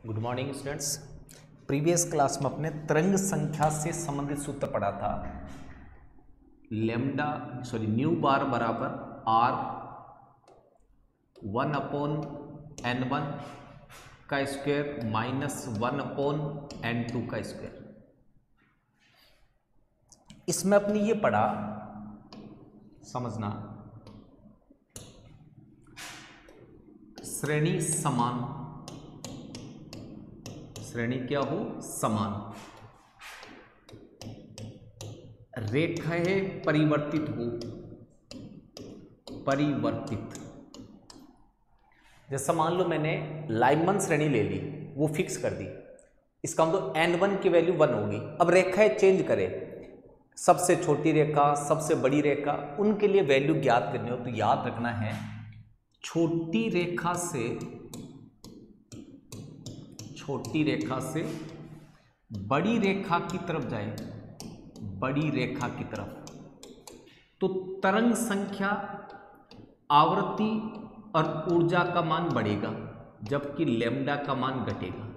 Good morning students. Previous class में अपने तरंग संख्या से संबंधित सूत्र पढ़ा था। न्यू बार बराबर आर 1/n1 का स्क्वायर माइनस 1/n2 का स्क्वायर। इसमें अपने ये पढ़ा, समझना, श्रेणी समान, श्रेणी क्या हो? समान, रेखाएं परिवर्तित हो, परिवर्तित। जैसा मान लो मैंने लाइमन श्रेणी ले ली, वो फिक्स कर दी, इसका मतलब n1 की वैल्यू 1 होगी। अब रेखाएं चेंज करें, सबसे छोटी रेखा, सबसे बड़ी रेखा, उनके लिए वैल्यू ज्ञात करनी हो तो याद रखना है छोटी रेखा से बड़ी रेखा की तरफ जाए, बड़ी रेखा की तरफ, तो तरंग संख्या, आवृत्ति और ऊर्जा का मान बढ़ेगा, जबकि लैम्ब्डा का मान घटेगा।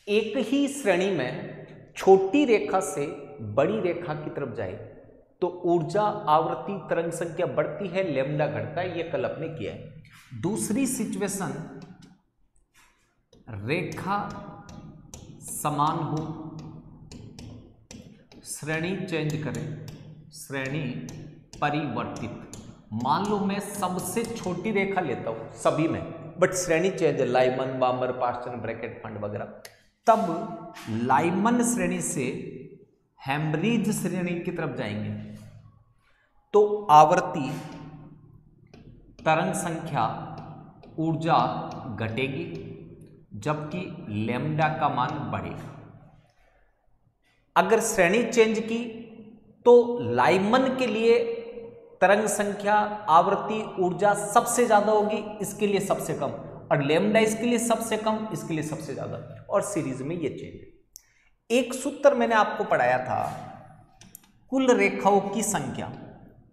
एक ही श्रेणी में छोटी रेखा से बड़ी रेखा की तरफ जाए तो ऊर्जा, आवृत्ति, तरंग संख्या बढ़ती है, लैम्ब्डा घटता है। यह कल आपने किया है। दूसरी सिचुएशन, रेखा समान हो, श्रेणी चेंज करें, श्रेणी परिवर्तित। मान लो मैं सबसे छोटी रेखा लेता हूं सभी में, बट श्रेणी चेंज है, लाइमन, बामर, पास्टन, ब्रैकेट, फंड वगैरह। तब लाइमन श्रेणी से हैम्ब्रिज श्रेणी की तरफ जाएंगे तो आवृत्ति, तरंग संख्या, ऊर्जा घटेगी, जबकि लैम्ब्डा का मान बढ़ेगा। अगर श्रेणी चेंज की तो लाइमन के लिए तरंग संख्या, आवृत्ति, ऊर्जा सबसे ज्यादा होगी, इसके लिए सबसे कम, और लैम्ब्डा इसके लिए सबसे कम, इसके लिए सबसे ज्यादा, और सीरीज में ये चेंज। एक सूत्र मैंने आपको पढ़ाया था, कुल रेखाओं की संख्या,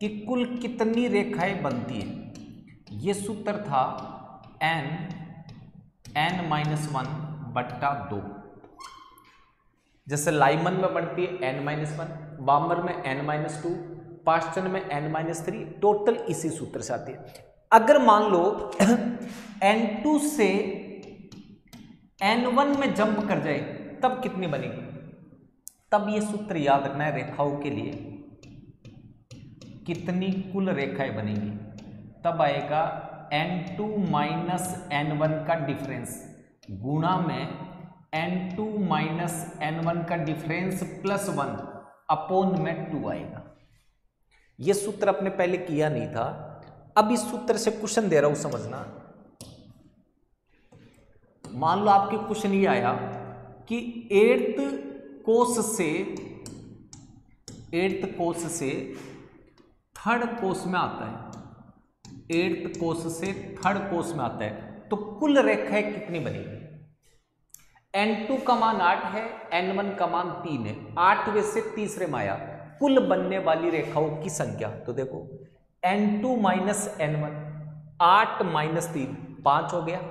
कि कुल कितनी रेखाएं बनती है। यह सूत्र था n-1/2। जैसे लाइमन में बनती है n-1, बामर में n-2, पास्टन में n-3, टोटल इसी सूत्र से आती है। अगर मान लो n2 से n1 में जंप कर जाए तब कितनी बनेगी? तब ये सूत्र याद रखना है, रेखाओं के लिए कितनी कुल रेखाएं बनेगी, तब आएगा n2 माइनस n1 का डिफरेंस गुणा में n2 माइनस n1 का डिफरेंस प्लस 1 अपॉन में 2 आएगा। यह सूत्र अपने पहले किया नहीं था, अब इस सूत्र से क्वेश्चन दे रहा हूं, समझना। मान लो आपके क्वेश्चन ये आया कि एट्थ कोष से थर्ड कोष में आता है, एट्थ कोष से थर्ड कोष में आता है, तो कुल रेखाएं कितनी बनेगी? n2 का मान 8 है, n1 का मान 3 है, 8वें से तीसरे में आया, कुल बनने वाली रेखाओं की संख्या। तो देखो n2 माइनस n1, 8 माइनस 3 5 हो गया,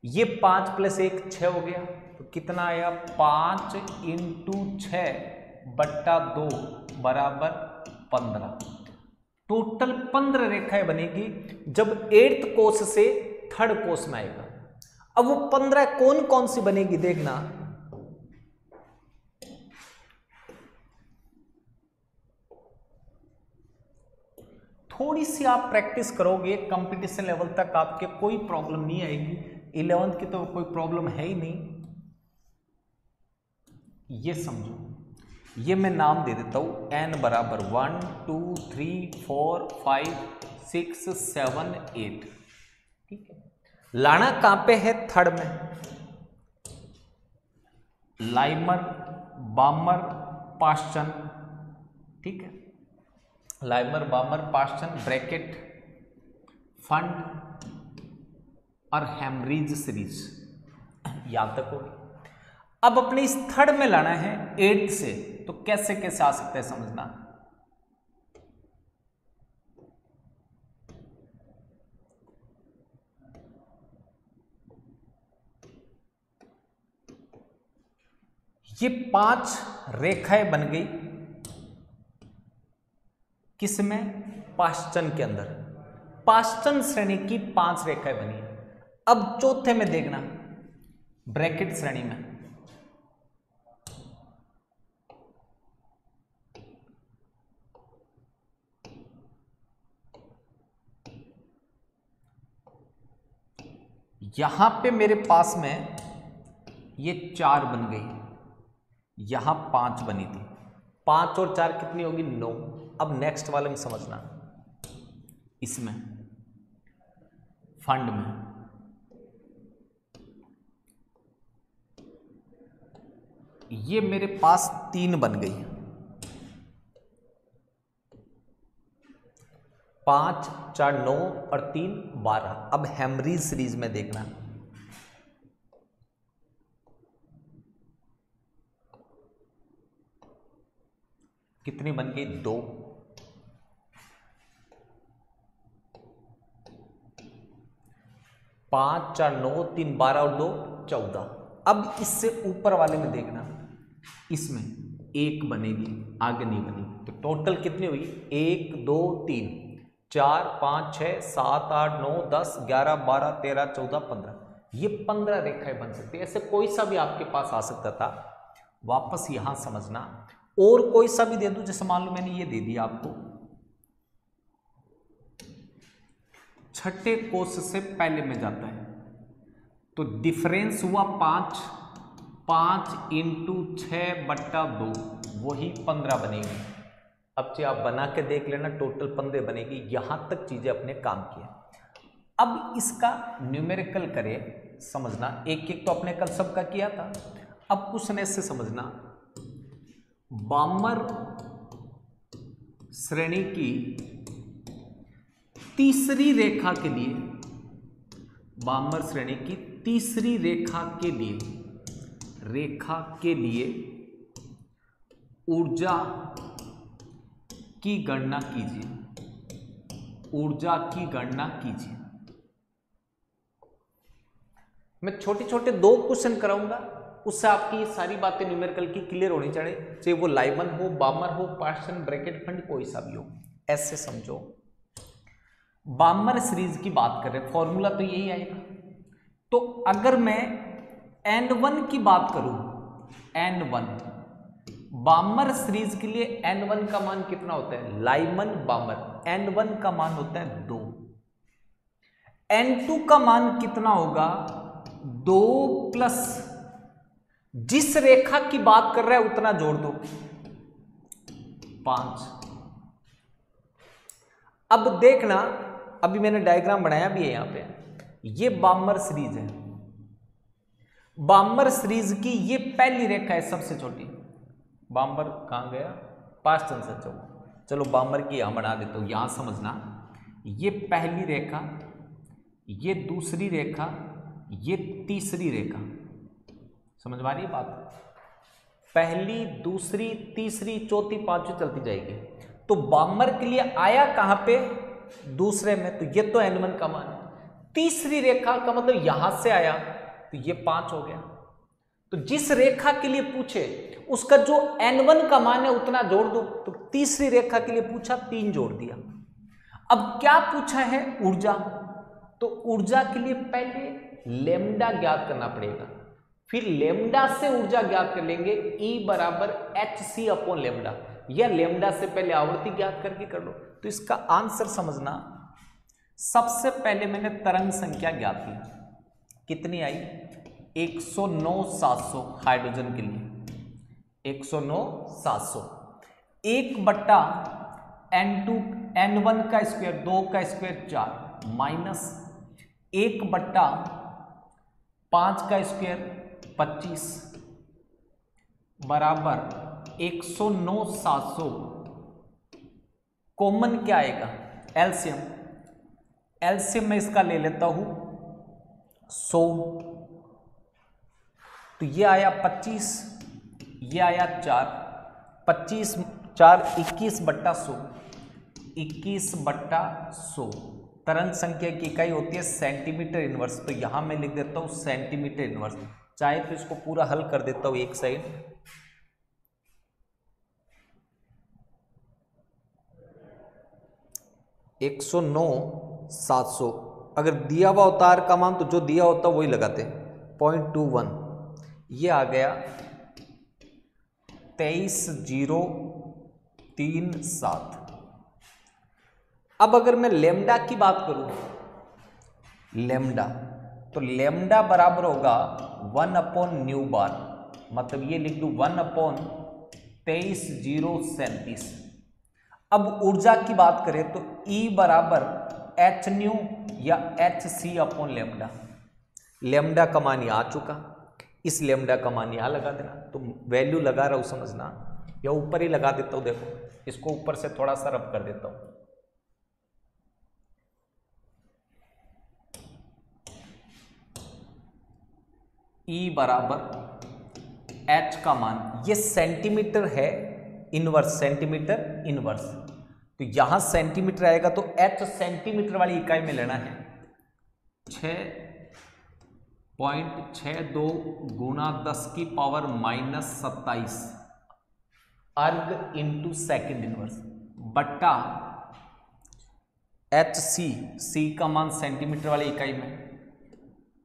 ये 5 प्लस 1 6 हो गया, तो कितना आया? 5 × 6/2 बराबर 15। टोटल 15 रेखाएं बनेगी जब एट्थ कोष से थर्ड कोष में आएगा। अब वो 15 कौन कौन सी बनेगी देखना। थोड़ी सी आप प्रैक्टिस करोगे, कंपटीशन लेवल तक आपके कोई प्रॉब्लम नहीं आएगी। 11th की तो कोई प्रॉब्लम है ही नहीं। ये समझो, ये मैं नाम दे देता हूं, n बराबर 1 2 3 4 5 6 7 8। ठीक है, लाना कहां पे है? थर्ड में, लाइमर, बामर, पास्टन। ठीक है, लाइमर, बामर, पास्टन, ब्रैकेट, फंड और हैम्ब्रिज सीरीज, याद तक होगी। अब अपने इस थर्ड में लाना है एट्थ से, तो कैसे कैसे आ सकता है समझना। ये 5 रेखाएं बन गई किसमें? पाश्चन के अंदर। पाश्चन श्रेणी की 5 रेखाएं बनी है। अब चौथे में देखना, ब्रैकेट श्रेणी में यहां पे मेरे पास में ये 4 बन गई, यहां 5 बनी थी। 5 और 4 कितनी होगी? 9। अब नेक्स्ट वाले में समझना, इसमें फंड में ये मेरे पास 3 बन गई। 5, 4, 9 और 3, 12। अब हेमरीज सीरीज में देखना, कितनी बन गई? 2। 5, 4, 9, 3, 12 और 2, 14। अब इससे ऊपर वाले में देखना, इसमें 1 बनेगी, आगे नहीं बनी। तो टोटल कितनी हुई? 1, 2, 3, 4, 5, 6, 7, 8, 9, 10, 11, 12, 13, 14, 15। ये 15 रेखाएं बन सकती है। ऐसे कोई सा भी आपके पास आ सकता था। वापस यहां समझना, और कोई सा भी दे दूं, जैसे मान लो मैंने ये दे दिया आपको, छठे कोष से पहले में जाता है, तो डिफरेंस हुआ 5। 5 × 6/2, वही 15 बनेगी। अब चाहे आप बना के देख लेना, टोटल 15 बनेगी। यहां तक चीजें अपने काम की है। अब इसका न्यूमेरिकल करें, समझना। एक एक तो अपने कल सबका किया था। अब क्वेश्चन ऐसे समझना, बामर श्रेणी की तीसरी रेखा के लिए, बामर श्रेणी की तीसरी रेखा के लिए ऊर्जा की गणना कीजिए। ऊर्जा की गणना कीजिए। मैं छोटे छोटे 2 क्वेश्चन कराऊंगा, उससे आपकी ये सारी बातें न्यूमेरिकल की क्लियर होनी चाहिए, चाहे वो लाइमन हो, बामर हो, पाश्चन, ब्रैकेट फंड, कोई सा भी हो। ऐसे समझो, बामर सीरीज की बात कर रहे हैं, फॉर्मूला तो यही आएगा। तो अगर मैं N1 की बात करूं, N1 बामर सीरीज के लिए N1 का मान कितना होता है? लाइमन बामर N1 का मान होता है 2। N2 का मान कितना होगा? 2 प्लस जिस रेखा की बात कर रहा है उतना जोड़ दो, 5। अब देखना, अभी मैंने डायग्राम बनाया भी है यहां पे, ये बामर सीरीज है। बामर सीरीज की ये पहली रेखा है, सबसे छोटी। बामर कहां गया? पाश्चन से। चलो बामर की यहां बना देता हूं, यहां समझना। ये पहली रेखा, ये दूसरी रेखा, ये तीसरी रेखा। समझ में आ रही है बात? पहली, दूसरी, तीसरी, चौथी, पांचवी चलती जाएगी। तो बामर के लिए आया कहां पे? दूसरे में। तो ये तो N1 का मान है। तीसरी रेखा का मतलब यहां से आया, तो ये 5 हो गया। तो जिस रेखा के लिए पूछे उसका जो N1 का मान है उतना जोड़ दो। तो तीसरी रेखा के लिए पूछा, 3 जोड़ दिया। अब क्या पूछा है? ऊर्जा। तो ऊर्जा के लिए पहले लेमडा ज्ञात करना पड़ेगा, फिर लेमडा से ऊर्जा ज्ञात कर लेंगे। E बराबर hc/लेमडा, या लेमडा से पहले आवृत्ति ज्ञात करके कर लो। तो इसका आंसर समझना, सबसे पहले मैंने तरंग संख्या ज्ञात की, कितनी आई? 109,700 हाइड्रोजन के लिए, 109,700। 1/N2 N1 का स्क्वायर, 2 का स्क्वायर 4, माइनस 1/5 का स्क्वायर 25 बराबर 109,700। कॉमन क्या आएगा? एलसीएम। एलसीएम में इसका ले लेता हूं 100। तो ये आया 25, ये आया 4, 25, 4, 21/100, 21/100। तरंग संख्या की इकाई होती है सेंटीमीटर इनवर्स। तो यहां मैं लिख देता हूं सेंटीमीटर इनवर्स। चाहे तो इसको पूरा हल कर देता हूं एक साइड। 109,700। अगर दिया हुआ होता आर का मान तो जो दिया होता वही लगाते, 0.21, ये आ गया 23,037। अब अगर मैं लेमडा की बात करूं, लेमडा, तो लेमडा बराबर होगा 1/न्यू बार, मतलब ये लिख दूं 1/23,037। अब ऊर्जा की बात करें तो E बराबर एच न्यू या H C upon lambda. Lambda का मान यहाँ आ चुका, इस लेमडा का मान यहाँ लगा देना, तो वैल्यू लगा रहा हूँ समझना, या ऊपर ही लगा देता हूँ। देखो इसको ऊपर से थोड़ा सा रब कर देता हूँ। E बराबर H का मान, ये सेंटीमीटर है इनवर्स, सेंटीमीटर इनवर्स, तो यहां सेंटीमीटर आएगा तो H सेंटीमीटर वाली इकाई में लेना है। 6.62 गुना 10⁻⁻27 अर्ग इंटू सेकेंड इनवर्स बट्टा HC, C का मान सेंटीमीटर वाली इकाई में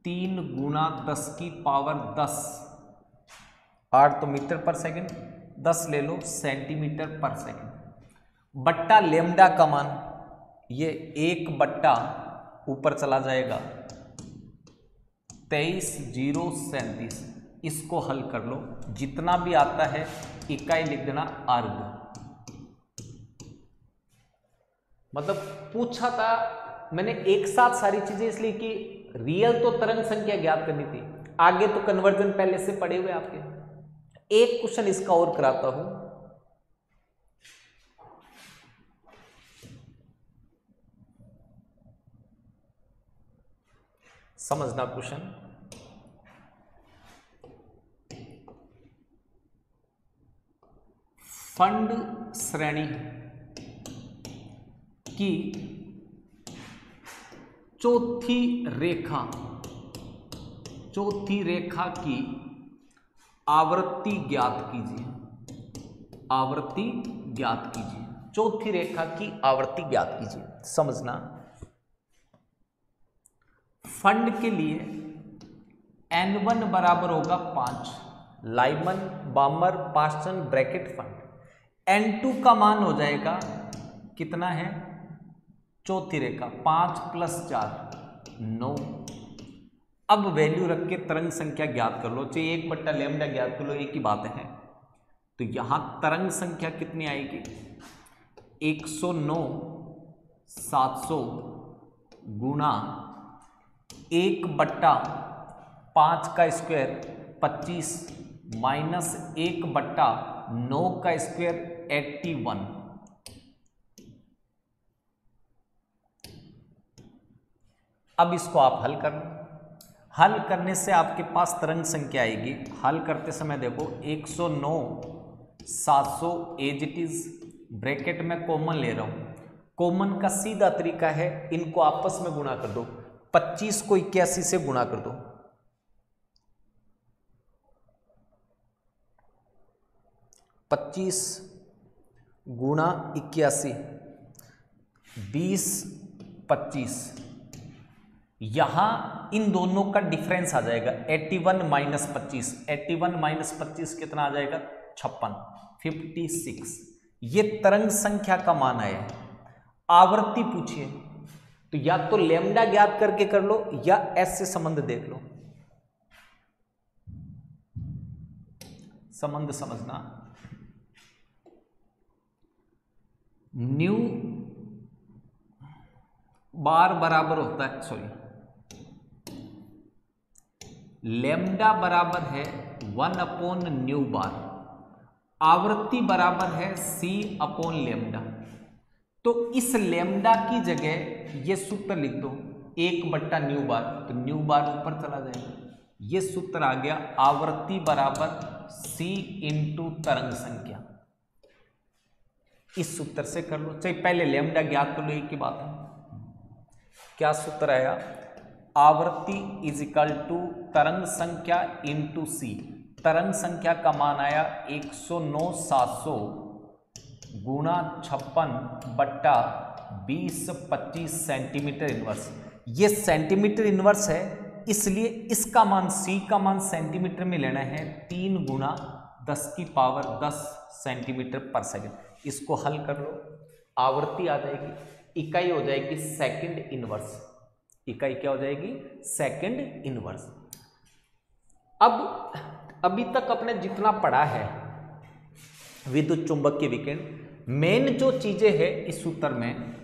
3 गुना 10⁻10, 8 तो मीटर पर सेकंड, 10 ले लो सेंटीमीटर पर सेकंड, बट्टा लेमडा का मान, ये 1 बट्टा ऊपर चला जाएगा 23,037। इसको हल कर लो, जितना भी आता है इकाई लिख देना अर्ग। मतलब पूछा था मैंने एक साथ सारी चीजें इसलिए कि रियल तो तरंग संख्या ज्ञात करनी थी, आगे तो कन्वर्जन पहले से पड़े हुए आपके। एक क्वेश्चन इसका और कराता हूं, समझना क्वेश्चन। फंड श्रेणी की चौथी रेखा की आवृत्ति ज्ञात कीजिए। आवृत्ति ज्ञात कीजिए, चौथी रेखा की आवृत्ति ज्ञात कीजिए। समझना, फंड के लिए N1 बराबर होगा 5, Lyman, बामर, Paschen, bracket fund. N2 का मान हो जाएगा कितना है, चौथी रेखा 5 + 4 9। अब वैल्यू रख के तरंग संख्या ज्ञात कर लो, चाहे 1 बट्टा लेमडा ज्ञात कर लो, एक ही बात है। तो यहां तरंग संख्या कितनी आएगी, 109,700 गुणा 1 बट्टा 5 का स्क्वायर 25 माइनस 1 बट्टा 9 का स्क्वायर 81। अब इसको आप हल कर लो, हल करने से आपके पास तरंग संख्या आएगी। हल करते समय देखो 109,700 एज इट इज, ब्रैकेट में कॉमन ले रहा हूं, कॉमन का सीधा तरीका है इनको आपस में गुणा कर दो, 25 को 81 से गुणा कर दो, 25 गुणा 81 20 25, यहां इन दोनों का डिफरेंस आ जाएगा 81 - 25, 81 - 25 कितना आ जाएगा 56, 56। ये तरंग संख्या का मान आया है। आवृत्ति पूछिए तो या तो लेमडा ज्ञात करके कर लो या एस से संबंध देख लो, संबंध समझना। न्यू बार बराबर होता है, सॉरी, लेमडा बराबर है 1/न्यू बार, आवृत्ति बराबर है C/लेमडा। तो इस लेमडा की जगह ये सूत्र लिख दो 1/न्यू बार, तो न्यू बार ऊपर चला जाएगा, ये सूत्र आ गया आवृत्ति बराबर C × तरंग संख्या। इस सूत्र से कर लो, चाहे पहले लेमडा ज्ञात कर लो, एक ही बात है। क्या सूत्र आया, आवृत्ति = तरंग संख्या × C। तरंग संख्या का मान आया 109,700 गुणा 56 बट्टा 20-25 सेंटीमीटर इनवर्स। ये सेंटीमीटर इनवर्स है, इसलिए इसका मान सी का मान सेंटीमीटर में लेना है 3 गुना 10⁻10 सेंटीमीटर पर सेकंड। इसको हल कर लो, आवृत्ति आ जाएगी, इकाई हो जाएगी सेकंड इनवर्स। इकाई क्या हो जाएगी? Second inverse. अब अभी तक अपने जितना पढ़ा है विद्युत चुंबकीय विकिरण, मेन जो चीजें हैं इस सूत्र में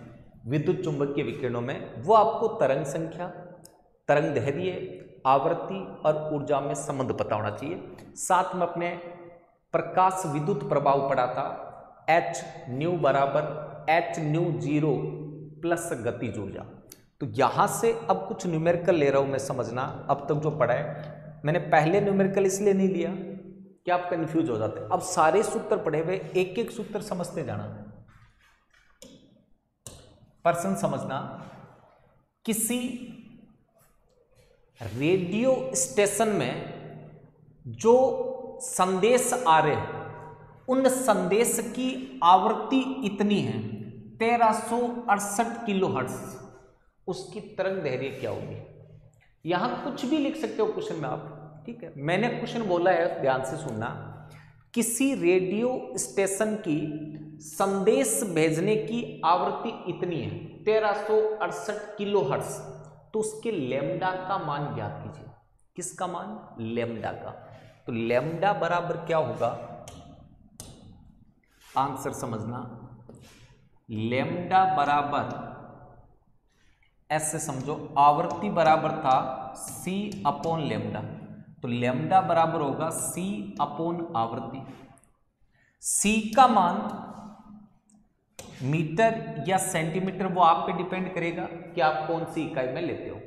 विद्युत चुंबकीय विकिरणों में, वो आपको तरंग संख्या, तरंग दैर्ध्य, आवृत्ति और ऊर्जा में संबंध पता होना चाहिए। साथ में अपने प्रकाश विद्युत प्रभाव पढ़ा था, एच न्यू बराबर एच न्यू 0 प्लस गतिज ऊर्जा। तो यहां से अब कुछ न्यूमेरिकल ले रहा हूं मैं, समझना। अब तक जो पढ़ा है मैंने पहले न्यूमेरिकल इसलिए नहीं लिया कि आप कंफ्यूज हो जाते। अब सारे सूत्र पढ़े हुए, एक एक सूत्र समझते जाना। प्रश्न समझना, किसी रेडियो स्टेशन में जो संदेश आ रहे हैं उन संदेश की आवृत्ति इतनी है 1368 किलोहर्ट्ज, उसकी तरंग दैर्ध्य क्या होगी? यहां कुछ भी लिख सकते हो क्वेश्चन में आप, ठीक है। मैंने क्वेश्चन बोला है, ध्यान से सुनना। किसी रेडियो स्टेशन की संदेश भेजने की आवृत्ति इतनी है 1368 किलोहर्ट्ज, तो उसके लैम्डा का मान ज्ञात कीजिए। किसका मान? लैम्डा का। तो लैम्डा बराबर क्या होगा? आंसर समझना, लैम्डा बराबर ऐसे समझो, आवृत्ति बराबर था c अपॉन लैम्डा, तो लैम्डा बराबर होगा c अपॉन आवृत्ति। c का मान मीटर या सेंटीमीटर वो आप पे डिपेंड करेगा कि आप कौन सी इकाई में लेते हो।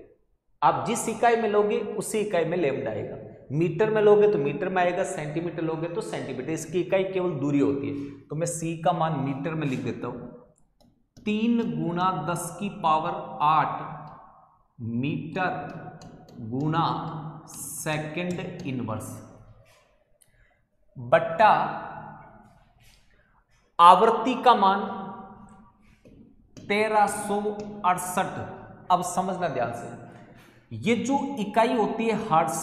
आप जिस इकाई में लोगे उसी इकाई में लैम्डा आएगा। मीटर में लोगे तो मीटर में आएगा, सेंटीमीटर लोगे तो सेंटीमीटर। इसकी इकाई केवल दूरी होती है। तो मैं c का मान मीटर में लिख देता हूं, 3 गुना 10⁸ मीटर गुना सेकंड इनवर्स बट्टा आवृत्ति का मान 1368। अब समझना ध्यान से, ये जो इकाई होती है हर्ट्ज,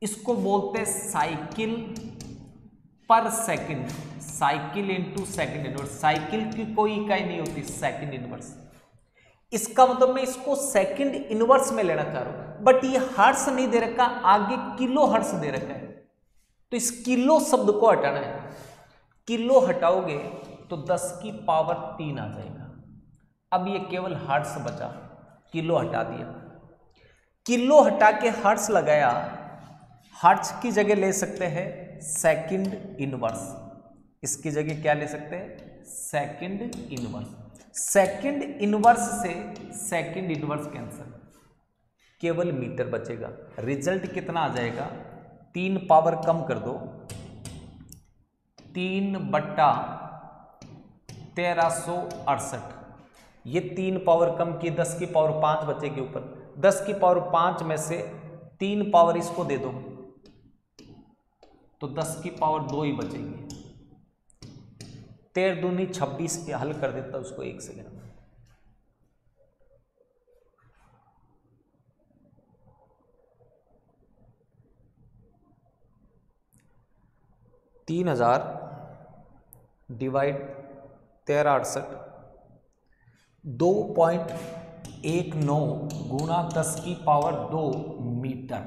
इसको बोलते हैं साइकिल पर second. Cycle into second inverse. Cycle की कोई इकाई नहीं होती सेकंड इनवर्स। इसका मतलब मैं इसको सेकंड इनवर्स में लेना चाह रहा हूं, बट ये हर्ट्ज नहीं दे रखा, आगे किलो हर्ट्ज दे रखा है। तो इस किलो शब्द को हटाना है। किलो हटाओगे तो 10⁻³ आ जाएगा। अब ये केवल हर्ट्ज बचा, किलो हटा दिया। किलो हटा के हर्ट्ज लगाया, हर्ट्ज की जगह ले सकते हैं सेकंड इनवर्स। इसकी जगह क्या ले सकते हैं? Second inverse. सेकंड इनवर्स से सेकंड इनवर्स कैंसिल, केवल मीटर बचेगा। रिजल्ट कितना आ जाएगा? 3 पावर कम कर दो, 3/1368। ये 3 पावर कम की 10⁻5 बचेगी ऊपर। 10⁻5 में से 3 पावर इसको दे दो तो 10⁻2 ही बचेगी। 13 दूनी 26 के हल कर देता उसको 1 सेकंड में। डिवाइड 1368 2.19 गुना 10⁻2 मीटर।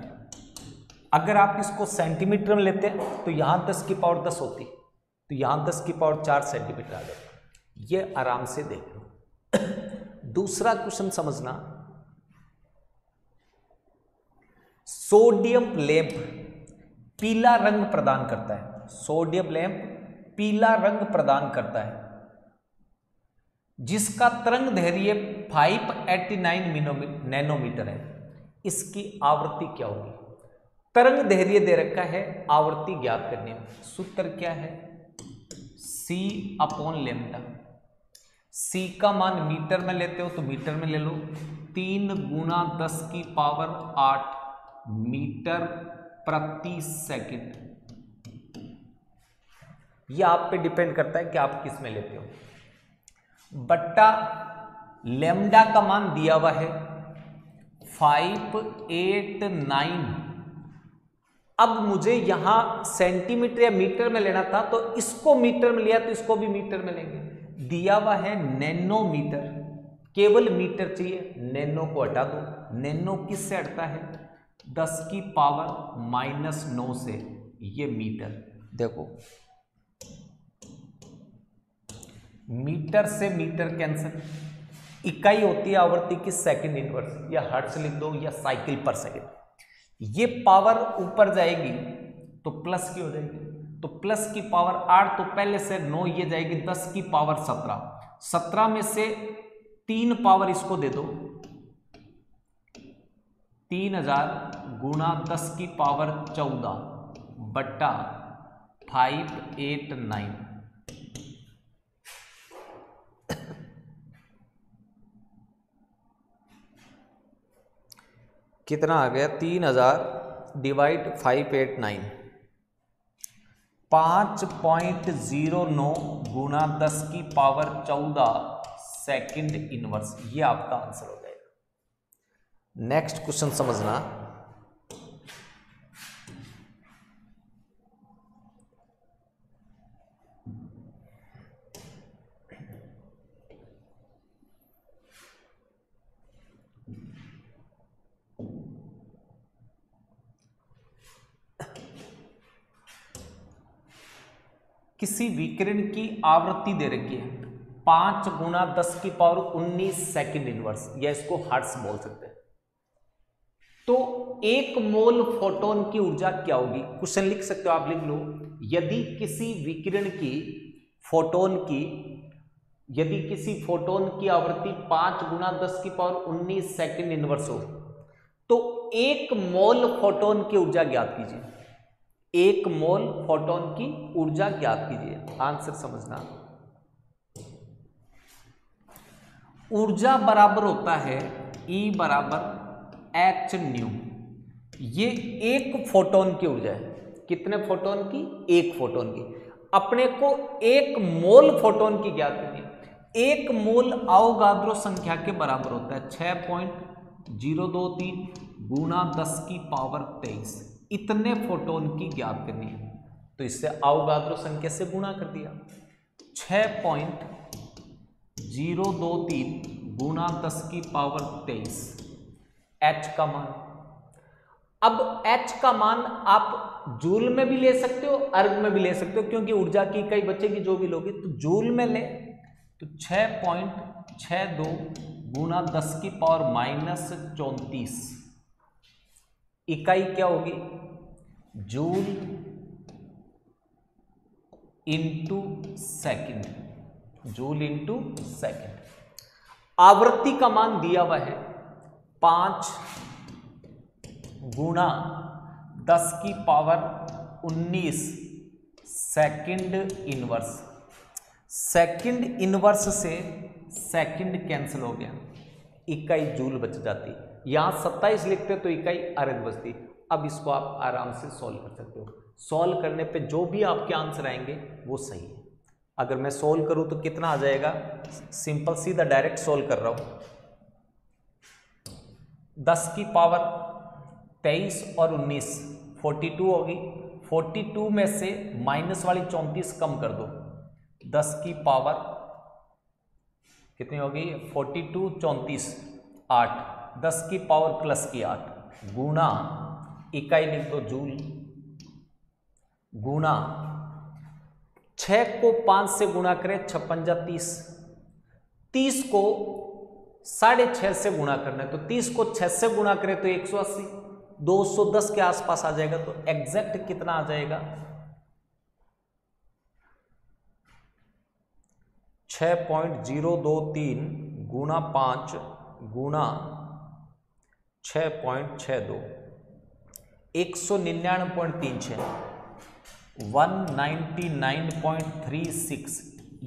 अगर आप इसको सेंटीमीटर में लेते हैं तो यहां 10⁻10 होती, तो यहां 10⁻4 सेंटीमीटर आ जाता। ये आराम से देख लो। दूसरा क्वेश्चन समझना, सोडियम लैंप पीला रंग प्रदान करता है। सोडियम लैंप पीला रंग प्रदान करता है, जिसका तरंग दैर्ध्य 589 नैनोमीटर है। इसकी आवृत्ति क्या होगी? तरंग दैर्ध्य दे रखा है, आवृत्ति ज्ञात करनी है। सूत्र क्या है? c upon lambda. c का मान मीटर में लेते हो तो मीटर में ले लो, 3 गुना 10⁸ मीटर प्रति सेकंड। यह आप पे डिपेंड करता है कि आप किस में लेते हो। बट्टा लेमडा का मान दिया हुआ है 589। अब मुझे यहां सेंटीमीटर या मीटर में लेना था, तो इसको मीटर में लिया तो इसको भी मीटर में लेंगे। दिया हुआ है नैनोमीटर, केवल मीटर चाहिए, नैनो को हटा दो। नैनो किससे हटता है? 10⁻⁻⁹ से। ये मीटर, देखो मीटर से मीटर कैंसिल। इकाई होती है आवृत्ति की सेकंड इनवर्स, या हर्ट्ज लिख दो या साइकिल पर सेकंड। ये पावर ऊपर जाएगी तो प्लस की हो जाएगी, तो प्लस की पावर 8, तो पहले से 9, ये जाएगी 10⁻17। 17 में से 3 पावर इसको दे दो, 3000 गुणा 10⁻14 बट्टा 589। कितना आ गया? 3000 डिवाइड 589, 5.09 गुणा 10⁻14 सेकंड इनवर्स। ये आपका आंसर हो जाएगा। नेक्स्ट क्वेश्चन समझना। किसी विकिरण की आवृत्ति दे रखी है 5 गुणा 10⁻19 सेकंड इनवर्स, या इसको हर्ट्ज बोल सकते हैं। तो 1 मोल फोटोन की ऊर्जा क्या होगी? क्वेश्चन लिख सकते हो, आप लिख लो। यदि किसी विकिरण की फोटोन की आवृत्ति 5 गुणा 10⁻19 सेकंड इनवर्स हो, तो 1 मोल फोटोन की ऊर्जा ज्ञात कीजिए। 1 मोल फोटोन की ऊर्जा ज्ञात कीजिए। आंसर समझना। ऊर्जा बराबर होता है E बराबर h न्यू। ये 1 फोटोन की ऊर्जा है। कितने फोटोन की? 1 फोटोन की। अपने को 1 मोल फोटोन की ज्ञात करनी है। 1 मोल अवोगाद्रो संख्या के बराबर होता है 6.023 गुणा 10⁻23। इतने फोटोन की ज्ञात करनी है, तो इससे अवोगाद्रो संख्या से गुणा कर दिया। 6.023 गुणा 10⁻23 h का मान। अब h का मान आप जूल में भी ले सकते हो, अर्ग में भी ले सकते हो, क्योंकि ऊर्जा की इकाई बचेगी जो भी लोगे। तो जूल में ले तो 6.62 गुणा 10⁻−34। इकाई क्या होगी? Joule into second. Joule into second. आवृत्ति का मान दिया हुआ है 5 गुणा 10⁻19 सेकंड इनवर्स। सेकंड इनवर्स से सेकंड कैंसिल हो गया, इकाई जूल बच जाती। यहां 27 लिखते तो इकाई अर्ग बचती। अब इसको आप आराम से सॉल्व कर सकते हो। सॉल्व करने पे जो भी आपके आंसर आएंगे वो सही है। अगर मैं सॉल्व करूं तो कितना आ जाएगा? सिंपल सीधा डायरेक्ट सॉल्व कर रहा हूं। 10⁻23 और 19 42 होगी। 42 में से माइनस वाली 34 कम कर दो। 10 कितनी होगी? 42 34 8। 10 की पावर प्लस की 8 गुणा, इकाई लिख दो जूल, गुणा 6 को 5 से गुणा करें 56 30। 30 को 6.5 से गुणा करना है, तो 30 को 6 से गुणा करें तो 180। 210 के आसपास आ जाएगा। तो एग्जैक्ट कितना आ जाएगा? 6.023 गुणा 5 गुणा 6.62 199.36 199.36।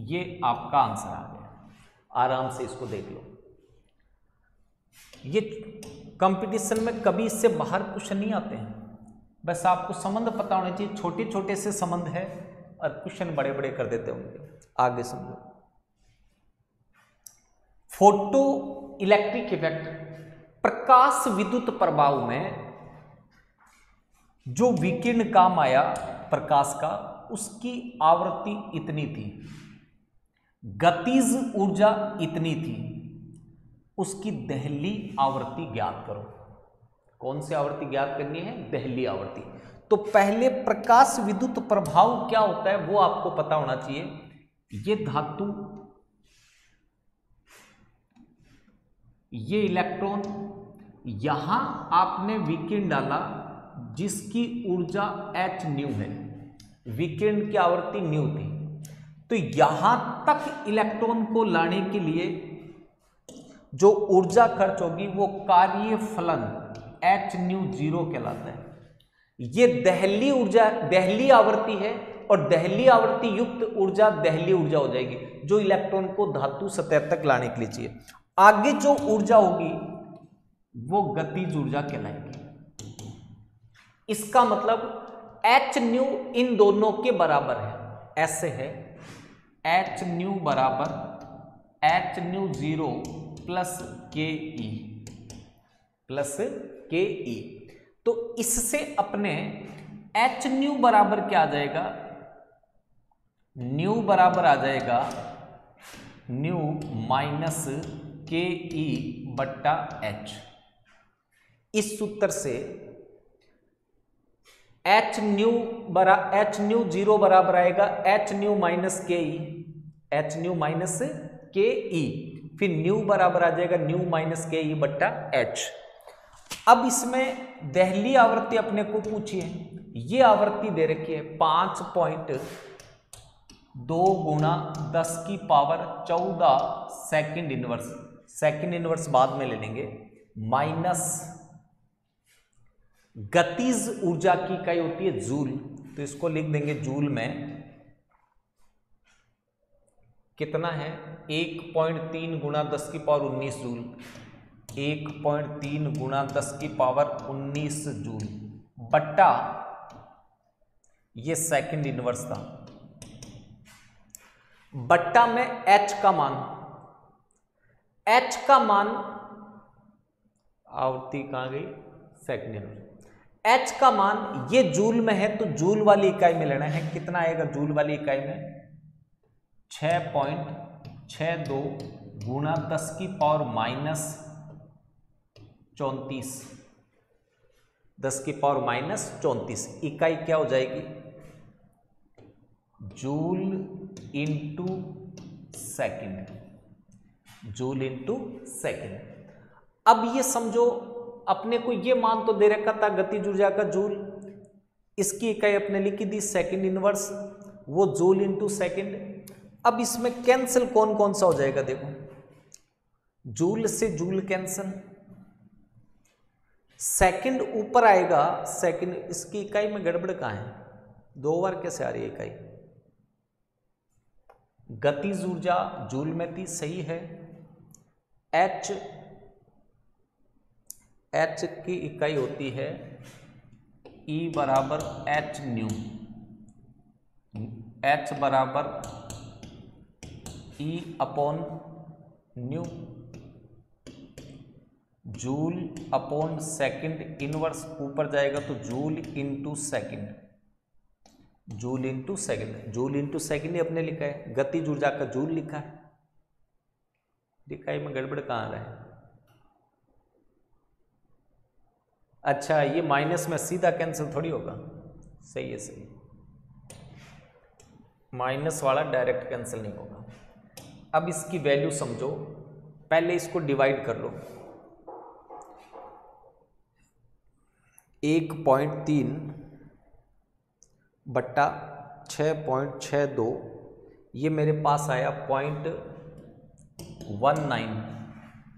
ये आपका आंसर आ गया। आराम से इसको देख लो। ये कंपटीशन में कभी इससे बाहर क्वेश्चन नहीं आते हैं। बस आपको संबंध पता होना चाहिए। छोटे छोटे से संबंध है और क्वेश्चन बड़े बड़े कर देते होंगे। आगे समझो। फोटो इलेक्ट्रिक इफेक्ट, प्रकाश विद्युत प्रभाव में जो विकिरण काम आया प्रकाश का, उसकी आवृत्ति इतनी थी, गतिज ऊर्जा इतनी थी, उसकी दहली आवृत्ति ज्ञात करो। कौन सी आवृत्ति ज्ञात करनी है? दहली आवृत्ति। तो पहले प्रकाश विद्युत प्रभाव क्या होता है वो आपको पता होना चाहिए। ये धातु, ये इलेक्ट्रॉन, यहां आपने विकिरण डाला जिसकी ऊर्जा h न्यू है, विकिरण की आवृत्ति न्यू थी, तो यहां तक इलेक्ट्रॉन को लाने के लिए जो ऊर्जा खर्च होगी वो कार्य फलन h न्यू 0 कहलाता है। ये दहली ऊर्जा, दहली आवृत्ति है, और दहली आवृत्ति युक्त ऊर्जा दहली ऊर्जा हो जाएगी जो इलेक्ट्रॉन को धातु सतह तक लाने के लिए चाहिए। आगे जो ऊर्जा होगी वो गतिज ऊर्जा कहलाएगी। इसका मतलब h न्यू इन दोनों के बराबर है, ऐसे है h न्यू बराबर h न्यू 0 प्लस के ई। तो इससे अपने h न्यू बराबर क्या आ जाएगा? न्यू बराबर आ जाएगा न्यू माइनस के ई बट्टा h। इस सूत्र से h न्यू 0 बराबर आएगा h न्यू माइनस के ई, h न्यू माइनस के ई, फिर न्यू बराबर आ जाएगा न्यू माइनस के ई बट्टा h। अब इसमें दहली आवृत्ति अपने को पूछिए, ये आवृत्ति दे रखी है 5.2 गुणा 10 की power 14 second inverse, second inverse बाद में ले लेंगे, माइनस गतिज ऊर्जा की इकाई होती है जूल, तो इसको लिख देंगे जूल में। कितना है? 1.3 गुणा 10 की पावर 19 जूल, 1.3 गुणा 10 की पावर 19 जूल बट्टा ये सेकंड इनवर्स था, बट्टा में h का मान, h का मान आवृत्ति कहां गई? Second inverse. h का मान ये जूल में है तो जूल वाली इकाई में लेना है। कितना आएगा जूल वाली इकाई में? 6.62 गुणा 10 की पावर माइनस 34, 10 की पावर माइनस 34। इकाई क्या हो जाएगी? Joule into second, joule into second. अब ये समझो अपने को ये मान तो दे रखा था गतिज ऊर्जा का जूल, इसकी इकाई अपने लिखी दी सेकंड इनवर्स, वो जूल इंटू सेकंड। अब इसमें कैंसिल कौन कौन सा हो जाएगा? देखो, जूल से जूल कैंसिल, सेकंड ऊपर आएगा, सेकंड इसकी इकाई में गड़बड़ कहां है? 2 बार कैसे आ रही है इकाई? गतिज ऊर्जा जूल में थी, सही है। h की इकाई होती है E बराबर h न्यू, h बराबर E अपॉन nu, joule upon second inverse ऊपर जाएगा तो joule into second, joule into second, joule into second ही अपने लिखा है, गतिज ऊर्जा का जूल लिखा है। इकाई में गड़बड़ कहाँ आ रहा है? अच्छा, ये माइनस में सीधा कैंसिल थोड़ी होगा, सही है, सही, माइनस वाला डायरेक्ट कैंसिल नहीं होगा। अब इसकी वैल्यू समझो, पहले इसको डिवाइड कर लो, 1.3 बट्टा 6.62, ये मेरे पास आया 0.19,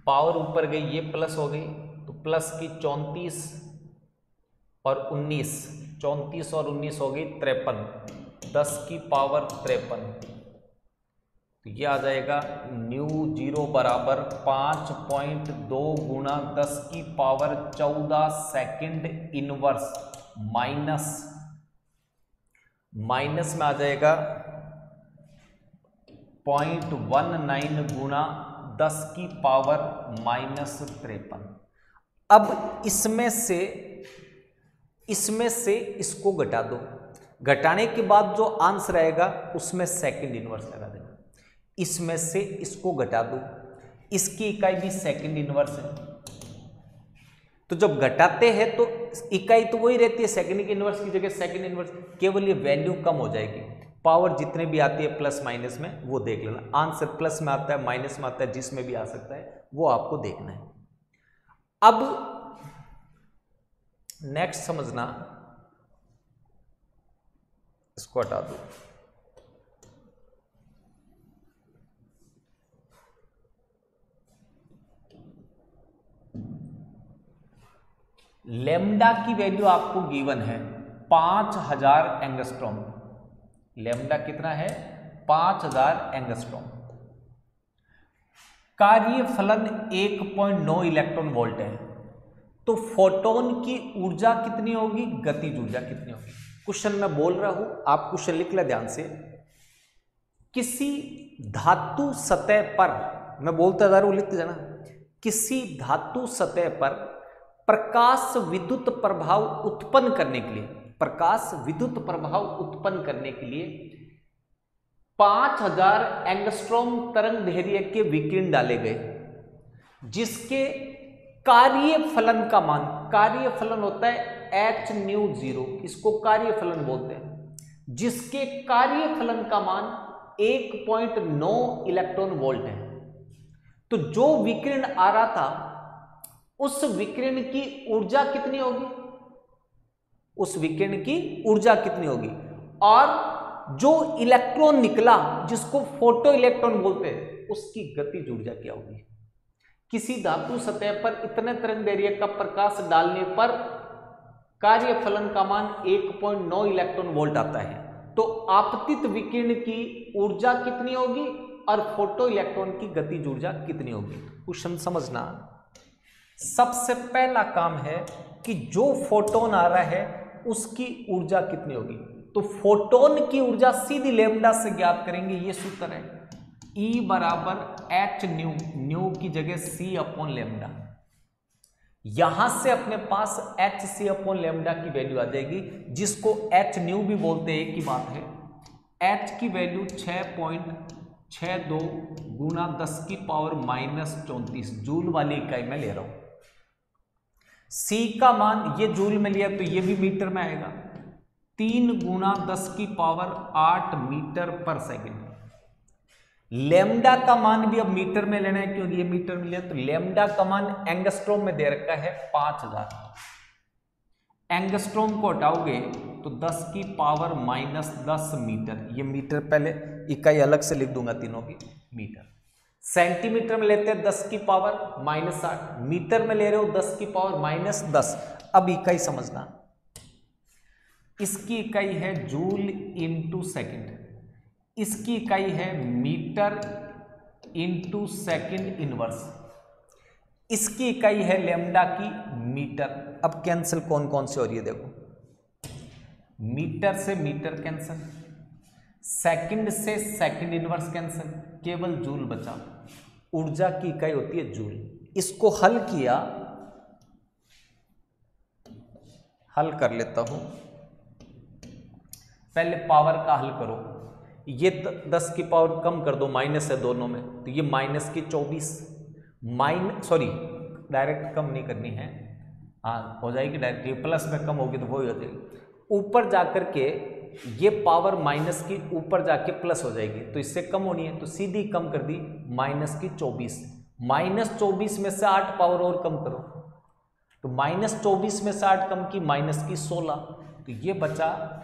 पावर ऊपर गई, ये प्लस हो गई, तो प्लस की 34 और 19, 34 और 19 हो गई 53, 10 की पावर 53, तो ये आ जाएगा न्यू 0 बराबर 5.2 गुणा 10 की पावर 14 सेकंड इनवर्स माइनस में आ जाएगा 0.19 गुणा 10 की पावर -53। अब इसमें से इसको घटा दो, घटाने के बाद जो आंसर आएगा उसमें सेकंड इनवर्स लगा देना। इसमें से इसको घटा दो, इसकी इकाई भी सेकंड इनवर्स है, तो जब घटाते हैं तो इकाई तो वही रहती है, सेकंड की इनवर्स की जगह सेकंड इनवर्स, केवल ये वैल्यू कम हो जाएगी। पावर जितने भी आती है प्लस माइनस में वो देख लेना, आंसर प्लस में आता है माइनस में आता है, जिसमें भी आ सकता है वो आपको देखना है। अब नेक्स्ट समझना, इसको हटा दो। लेमडा की वैल्यू आपको गिवन है 5000 एंगस्ट्रॉम। लेमडा कितना है? 5000 एंगस्ट्रॉम। कार्यफलन 1.9 इलेक्ट्रॉन वोल्ट है, तो फोटोन की ऊर्जा कितनी होगी, गतिज ऊर्जा कितनी होगी? क्वेश्चन मैं बोल रहा हूं, आप क्वेश्चन लिख ले ध्यान से। किसी धातु सतह पर, मैं बोलता जा रहा हूं लिखते जाना, किसी धातु सतह पर प्रकाश विद्युत प्रभाव उत्पन्न करने के लिए, प्रकाश विद्युत प्रभाव उत्पन्न करने के लिए 5000 एंगस्ट्रॉम तरंग दैर्ध्य के विकिरण डाले गए, जिसके कार्यफलन का मान, कार्यफलन होता है hν0, इसको कार्यफलन बोलते हैं, जिसके कार्यफलन का मान 1.9 इलेक्ट्रॉन वोल्ट है। तो जो विकिरण आ रहा था उस विकिरण की ऊर्जा कितनी होगी, उस विकिरण की ऊर्जा कितनी होगी, और जो इलेक्ट्रॉन निकला जिसको फोटो इलेक्ट्रॉन बोलते हैं उसकी गतिज ऊर्जा क्या होगी। किसी धातु सतह पर इतने तरंग दैर्ध्य का प्रकाश डालने पर कार्यफलन का मान 1.9 इलेक्ट्रॉन वोल्ट आता है, तो आपतित विकिरण की ऊर्जा कितनी होगी और फोटो इलेक्ट्रॉन की गतिज ऊर्जा कितनी होगी। क्वेश्चन समझना, सबसे पहला काम है कि जो फोटोन आ रहा है उसकी ऊर्जा कितनी होगी, तो फोटोन की ऊर्जा सीधी लेमडा से ज्ञात करेंगे, ये सूत्र है E बराबर hν, न्यू की जगह c अपॉन लेमडा। यहां से अपने पास hc अपॉन लेमडा की वैल्यू आ जाएगी, जिसको hν भी बोलते हैं, एक ही बात है। h की वैल्यू 6.62 गुना 10 की पावर -34 जूल वाली इकाई में ले रहा हूं। c का मान ये जूल में लिया तो ये भी मीटर में आएगा, 3 गुना 10 की पावर 8 मीटर पर सेकेंड। लेमडा का मान भी अब मीटर में लेना है क्योंकि ये मीटर में लिया, तो लेमडा का मान एंगस्ट्रॉम में दे रखा है 5000। एंगस्ट्रॉम को हटाओगे तो 10 की पावर -10 मीटर, ये मीटर पहले इकाई अलग से लिख दूंगा तीनों की, मीटर। सेंटीमीटर में लेते हैं 10 की पावर -8, मीटर में ले रहे हो 10 की पावर -10। अब इकाई समझना, इसकी इकाई है जूल इंटू सेकेंड, इसकी इकाई है मीटर इंटू सेकेंड इनवर्स, इसकी इकाई है लेमडा की मीटर। अब कैंसिल कौन कौन से हो रही है देखो, मीटर से मीटर कैंसिल, सेकंड से सेकंड इनवर्स कैंसिल, केवल जूल बचा। ऊर्जा की इकाई होती है जूल। इसको हल किया, हल कर लेता हूं, पहले पावर का हल करो, ये 10 की पावर कम कर दो, माइनस है दोनों में, तो ये -24 डायरेक्ट कम नहीं करनी है, हाँ हो जाएगी डायरेक्ट, ये प्लस में कम होगी तो वही हो जाएगी। ऊपर जाकर के ये पावर माइनस की ऊपर जाके प्लस हो जाएगी, तो इससे कम होनी है, तो सीधी कम कर दी -24। -24 में से 8 पावर और कम करो, तो -24 में से 8 कम की -16, तो ये बचा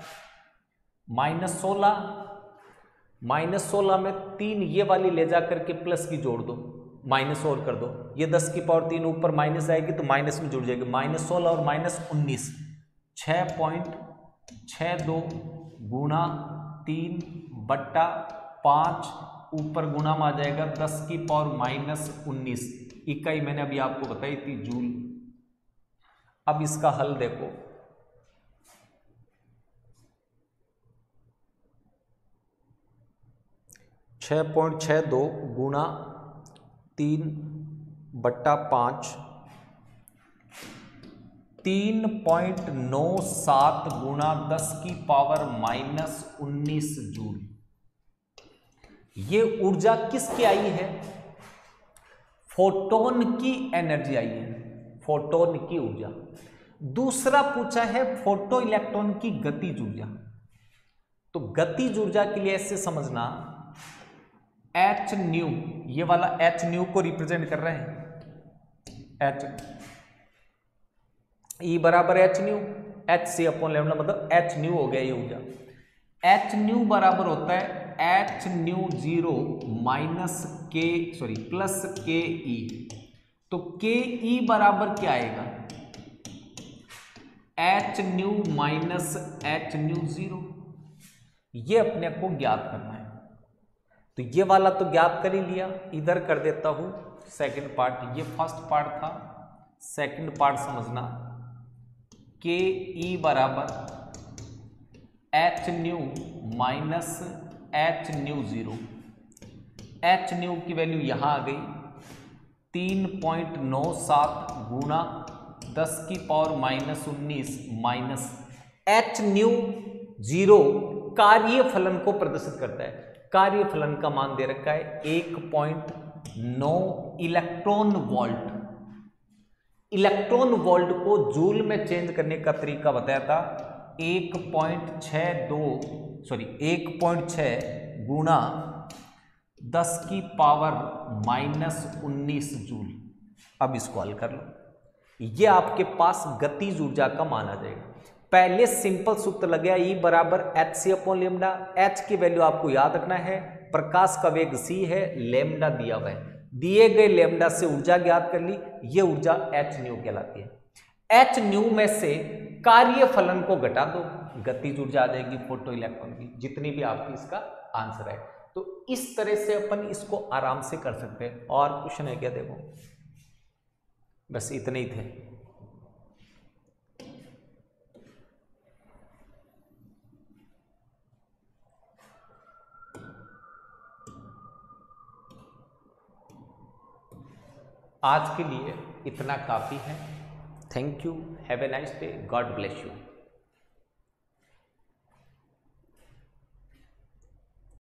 -16 में 3 ये वाली ले जा करके प्लस की जोड़ दो, माइनस और कर दो, ये 10 की पावर 3 ऊपर माइनस आएगी तो माइनस में जुड़ जाएगी, -16 और -19, 6.62 गुणा 3/5 ऊपर गुणा में आ जाएगा 10 की पावर -19, इकाई मैंने अभी आपको बताई थी जूल। अब इसका हल देखो, (6.62 गुणा 3/5 3.97 गुणा 10⁻⁻19 जूल। ये ऊर्जा किसकी आई है? फोटोन की एनर्जी आई है, फोटोन की ऊर्जा। दूसरा पूछा है फोटो इलेक्ट्रॉन की गतिज ऊर्जा। तो गतिज ऊर्जा के लिए ऐसे समझना, एच न्यू, ये वाला एच न्यू को रिप्रेजेंट कर रहे हैं, एच ई बराबर H nu, H C upon lambda मतलब एच न्यू हो गया ये ऊर्जा। एच न्यू बराबर होता है एच न्यू 0 प्लस के ई। तो के ई बराबर क्या आएगा? H new minus H new 0। ये अपने को ज्ञात करना है। तो ये वाला तो ज्ञात कर ही लिया, इधर कर देता हूं सेकंड पार्ट। ये फर्स्ट पार्ट था, सेकंड पार्ट समझना, के ई बराबर H new minus H new 0। H new की वैल्यू यहां आ गई 3.97 गुणा 10⁻⁻19 माइनस एच न्यू 0 कार्यफलन को प्रदर्शित करता है। कार्यफलन का मान दे रखा है 1.9 इलेक्ट्रॉन वोल्ट। इलेक्ट्रॉन वोल्ट को जूल में चेंज करने का तरीका बताया था, 1.6 गुणा 10⁻⁻19 जूल। अब इसको हल कर लो, ये आपके पास गतिज ऊर्जा का मान आ जाएगा। पहले सिंपल सूत्र लग गया, ई बराबर H C upon lambda. H की वैल्यू आपको याद रखना है, प्रकाश का वेग सी है, लेमडा दिया हुआ है, दिए गए लेमडा से ऊर्जा ज्ञात कर ली, ये ऊर्जा एच न्यू कहलाती है। एच न्यू में से कार्यफलन को घटा दो, गतिज ऊर्जा आ जाएगी फोटो इलेक्ट्रॉन की, जितनी भी आपकी इसका आंसर है। तो इस तरह से अपन इसको आराम से कर सकते हैं। और क्वेश्चन है क्या? देखो बस इतने ही थे। आज के लिए इतना काफी है। Thank you, have a nice day, God bless you.